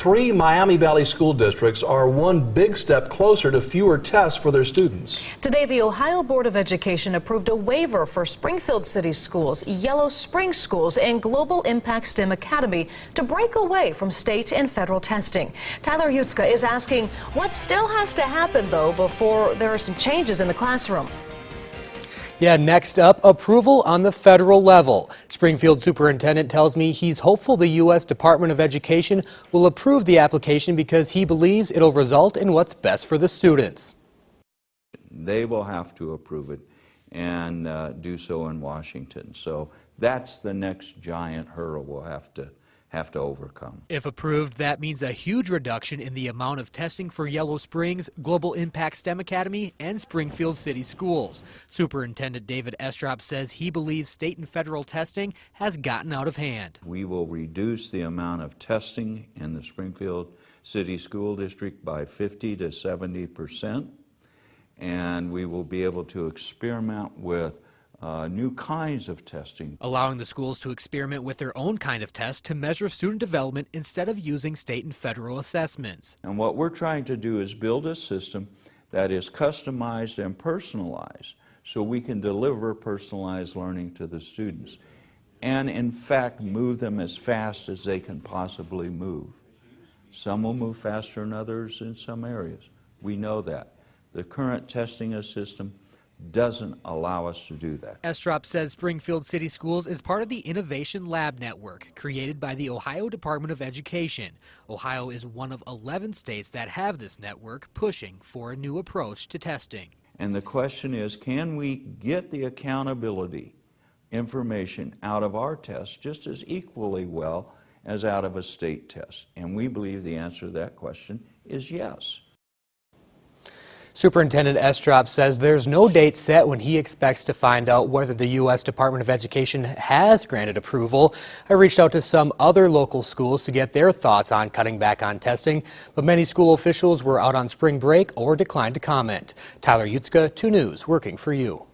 3 Miami Valley school districts are one big step closer to fewer tests for their students. Today, the Ohio Board of Education approved a waiver for Springfield City Schools, Yellow Spring Schools, and Global Impact STEM Academy to break away from state and federal testing. Tyler Hutzka is asking what still has to happen, though, before there are some changes in the classroom. Yeah, next up, approval on the federal level. Springfield Superintendent tells me he's hopeful the U.S. Department of Education will approve the application because he believes it'll result in what's best for the students. They will have to approve it and do so in Washington. So that's the next giant hurdle we'll have to overcome. If approved, that means a huge reduction in the amount of testing for Yellow Springs, Global Impact STEM Academy, and Springfield City Schools. Superintendent David Estrop says he believes state and federal testing has gotten out of hand. We will reduce the amount of testing in the Springfield City School District by 50 to 70%, and we will be able to experiment with new kinds of testing. Allowing the schools to experiment with their own kind of test to measure student development instead of using state and federal assessments. And what we're trying to do is build a system that is customized and personalized so we can deliver personalized learning to the students and in fact move them as fast as they can possibly move. Some will move faster than others in some areas. We know that. The current testing system doesn't allow us to do that. Estrop says Springfield City Schools is part of the Innovation Lab Network created by the Ohio Department of Education. Ohio is one of 11 states that have this network pushing for a new approach to testing. And the question is, can we get the accountability information out of our tests just as equally well as out of a state test? And we believe the answer to that question is yes. Superintendent Estrop says there's no date set when he expects to find out whether the U.S. Department of Education has granted approval. I reached out to some other local schools to get their thoughts on cutting back on testing, but many school officials were out on spring break or declined to comment. Tyler Hutzka, 2 News, working for you.